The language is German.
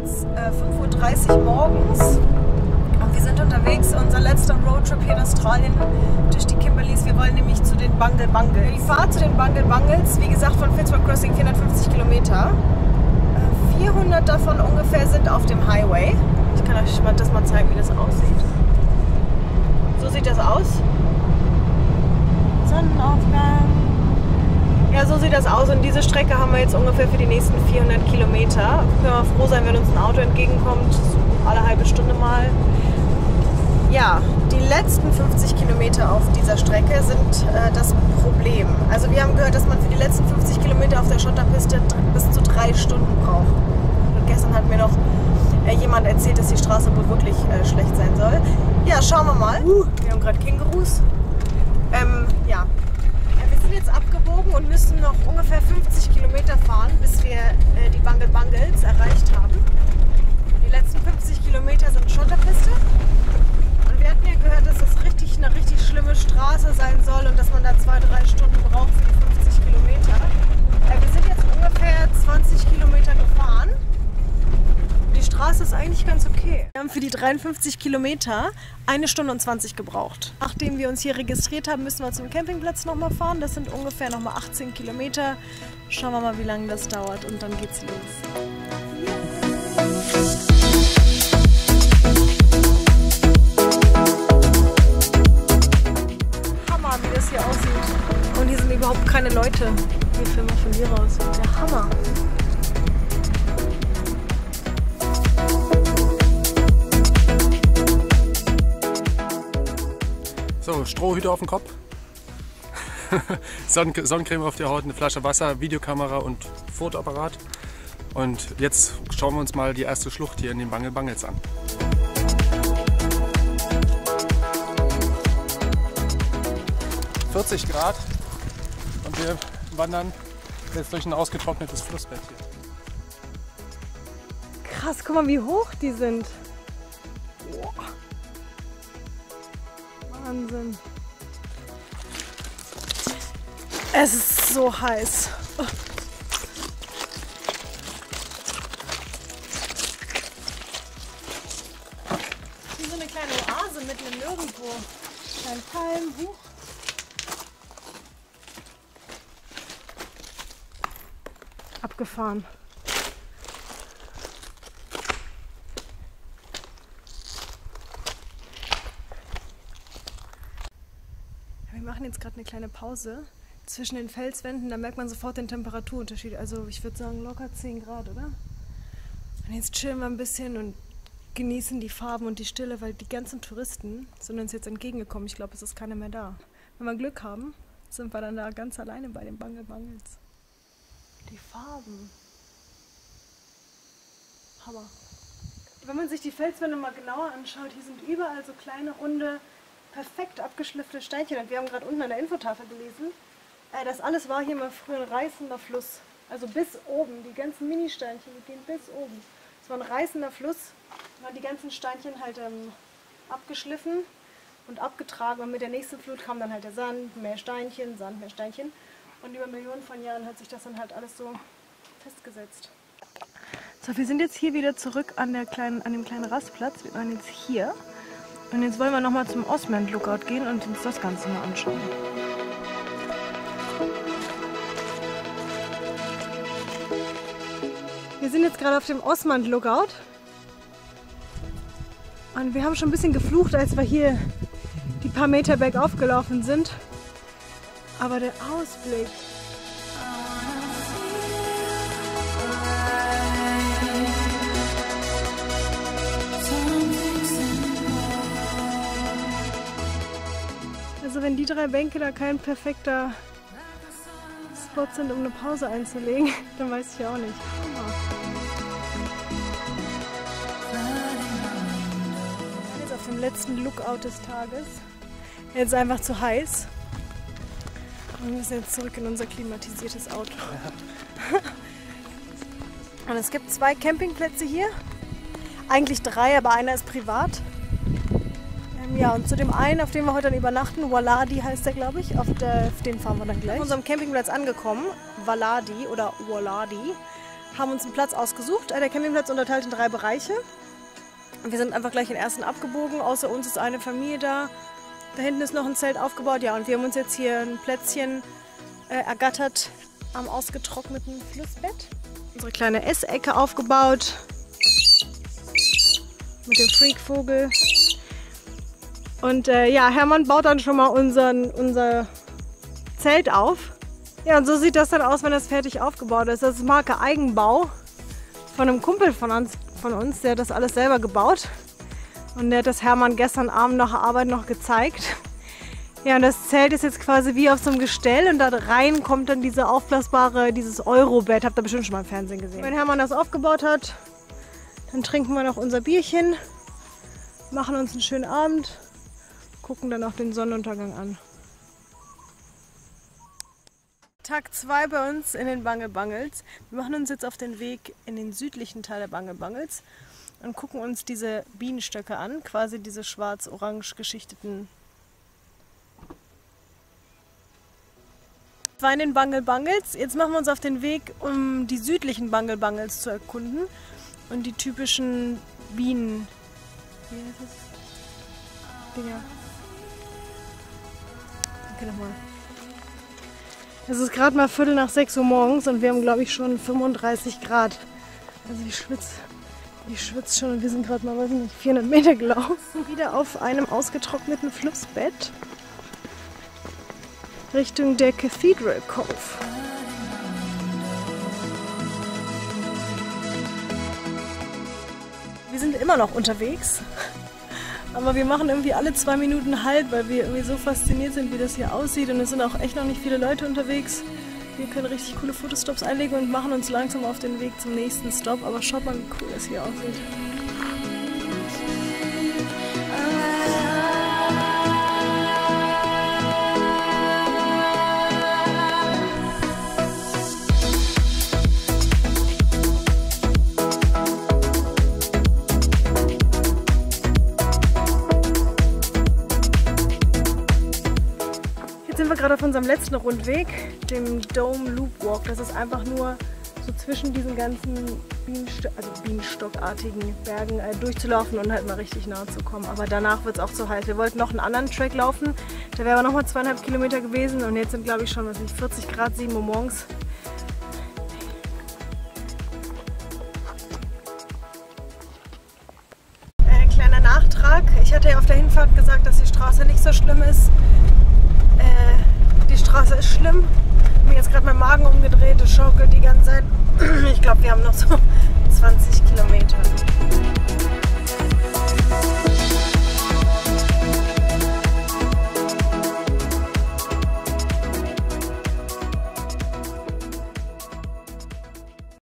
jetzt 5:30 Uhr morgens und wir sind unterwegs. Unser letzter Roadtrip hier in Australien durch die Kimberleys. Wir wollen nämlich zu den Bungle Bungles. Die Fahrt zu den Bungle Bungles, wie gesagt, von Fitzroy Crossing 450 Kilometer. 400 davon ungefähr sind auf dem Highway. Ich kann euch das mal zeigen, wie das aussieht. So sieht das aus. Sonnenaufgang. Ja, so sieht das aus und diese Strecke haben wir jetzt ungefähr für die nächsten 400 Kilometer. Können wir froh sein, wenn uns ein Auto entgegenkommt, alle halbe Stunde mal. Ja, die letzten 50 Kilometer auf dieser Strecke sind das Problem. Also wir haben gehört, dass man für die letzten 50 Kilometer auf der Schotterpiste bis zu 3 Stunden braucht. Und gestern hat mir noch jemand erzählt, dass die Straße wohl wirklich schlecht sein soll. Ja, schauen wir mal. Wir haben gerade Kängurus. Ja. Wir sind jetzt abgebogen und müssen noch ungefähr 50 Kilometer fahren, bis wir die Bungle Bungles erreicht haben. Die letzten 50 Kilometer sind Schotterpiste. Und wir hatten ja gehört, dass das eine richtig schlimme Straße sein soll und dass man da 2-3 Stunden braucht für die 50 Kilometer. Wir sind jetzt ungefähr 20 Kilometer gefahren. Die Straße ist eigentlich ganz okay. Wir haben für die 53 Kilometer 1 Stunde und 20 gebraucht. Nachdem wir uns hier registriert haben, müssen wir zum Campingplatz nochmal fahren. Das sind ungefähr nochmal 18 Kilometer. Schauen wir mal, wie lange das dauert und dann geht's los. Hammer, wie das hier aussieht. Und hier sind überhaupt keine Leute. Wir filmen von hier raus. Der Hammer. So, Strohhüte auf dem Kopf, Sonnencreme auf der Haut, eine Flasche Wasser, Videokamera und Fotoapparat. Und jetzt schauen wir uns mal die erste Schlucht hier in den Bungle Bungles an. (40 Grad) und wir wandern jetzt durch ein ausgetrocknetes Flussbett hier. Krass, guck mal, wie hoch die sind. Wahnsinn. Es ist so heiß. Wie so eine kleine Oase mitten im Nirgendwo. Ein Palm, hoch. Abgefahren. Wir machen jetzt gerade eine kleine Pause zwischen den Felswänden, da merkt man sofort den Temperaturunterschied. Also ich würde sagen locker 10 Grad, oder? Und jetzt chillen wir ein bisschen und genießen die Farben und die Stille, weil die ganzen Touristen sind uns jetzt entgegengekommen. Ich glaube, es ist keiner mehr da. Wenn wir Glück haben, sind wir dann da ganz alleine bei den Bungle Bungles. Die Farben. Hammer. Wenn man sich die Felswände mal genauer anschaut, hier sind überall so kleine, runde, perfekt abgeschliffene Steinchen. Und wir haben gerade unten an der Infotafel gelesen, das alles war hier mal früher ein reißender Fluss. Also bis oben, die ganzen Mini-Steinchen, die gehen bis oben. Es war ein reißender Fluss, da waren die ganzen Steinchen halt abgeschliffen und abgetragen. Und mit der nächsten Flut kam dann halt der Sand, mehr Steinchen, Sand, mehr Steinchen. Und über Millionen von Jahren hat sich das dann halt alles so festgesetzt. So, wir sind jetzt hier wieder zurück an dem kleinen Rastplatz. Wir waren jetzt hier. Und jetzt wollen wir nochmal zum Osmond Lookout gehen und uns das Ganze mal anschauen. Wir sind jetzt gerade auf dem Osmond Lookout. Und wir haben schon ein bisschen geflucht, als wir hier die paar Meter bergauf gelaufen sind. Aber der Ausblick. Also wenn die 3 Bänke da kein perfekter Spot sind, um eine Pause einzulegen, dann weiß ich ja auch nicht. Jetzt auf dem letzten Lookout des Tages. Jetzt ist einfach zu heiß. Und wir müssen jetzt zurück in unser klimatisiertes Auto. Und es gibt 2 Campingplätze hier. Eigentlich 3, aber einer ist privat. Ja, und zu dem einen, auf dem wir heute dann übernachten, Waladi heißt der, glaube ich, auf den fahren wir dann gleich. Auf unserem Campingplatz angekommen, Waladi oder Waladi. haben uns einen Platz ausgesucht. Der Campingplatz unterteilt in 3 Bereiche. Und wir sind einfach gleich in den ersten abgebogen. Außer uns ist eine Familie da. Da hinten ist noch ein Zelt aufgebaut. Ja, und wir haben uns jetzt hier ein Plätzchen ergattert am ausgetrockneten Flussbett. Unsere kleine Essecke aufgebaut. Mit dem Freakvogel. Und ja, Hermann baut dann schon mal unser Zelt auf. Ja, und so sieht das dann aus, wenn das fertig aufgebaut ist. Das ist Marke Eigenbau von einem Kumpel von uns, der hat das alles selber gebaut. Und der hat das Hermann gestern Abend nach der Arbeit noch gezeigt. Ja, und das Zelt ist jetzt quasi wie auf so einem Gestell und da rein kommt dann dieses Eurobett. Habt ihr bestimmt schon mal im Fernsehen gesehen. Wenn Hermann das aufgebaut hat, dann trinken wir noch unser Bierchen, machen uns einen schönen Abend, gucken dann auch den Sonnenuntergang an. Tag 2 bei uns in den Bangle Bungles. Wir machen uns jetzt auf den Weg in den südlichen Teil der Bangle Bungles und gucken uns diese Bienenstöcke an, quasi diese schwarz-orange geschichteten. Das war in den Bangle Bungles. Jetzt machen wir uns auf den Weg, um die südlichen Bangle Bungles zu erkunden und die typischen Bienen. Wie heißt das? Dinger. Okay, nochmal. Es ist gerade mal 5:45 Uhr morgens und wir haben, glaube ich, schon 35 Grad. Also ich schwitze schon und wir sind gerade mal, weiß nicht, 400 Meter gelaufen. Wieder auf einem ausgetrockneten Flussbett Richtung der Cathedral Cove. Wir sind immer noch unterwegs. Aber wir machen irgendwie alle 2 Minuten Halt, weil wir irgendwie so fasziniert sind, wie das hier aussieht. Und es sind auch echt noch nicht viele Leute unterwegs. Wir können richtig coole Fotostops einlegen und machen uns langsam auf den Weg zum nächsten Stop. Aber schaut mal, wie cool das hier aussieht. Jetzt sind wir gerade auf unserem letzten Rundweg, dem Dome Loop Walk. Das ist einfach nur so zwischen diesen ganzen bienenstockartigen Bergen durchzulaufen und halt mal richtig nahe zu kommen. Aber danach wird es auch zu heiß. Wir wollten noch einen anderen Track laufen, der wäre aber nochmal 2,5 Kilometer gewesen und jetzt sind, glaube ich, schon 40 Grad, 7 Uhr morgens. Kleiner Nachtrag. Ich hatte ja auf der Hinfahrt gesagt, dass die Straße nicht so schlimm ist. Die Straße ist schlimm. Ich habe mir jetzt gerade meinen Magen umgedreht, es schaukelt die ganze Zeit. Ich glaube, wir haben noch so 20 Kilometer.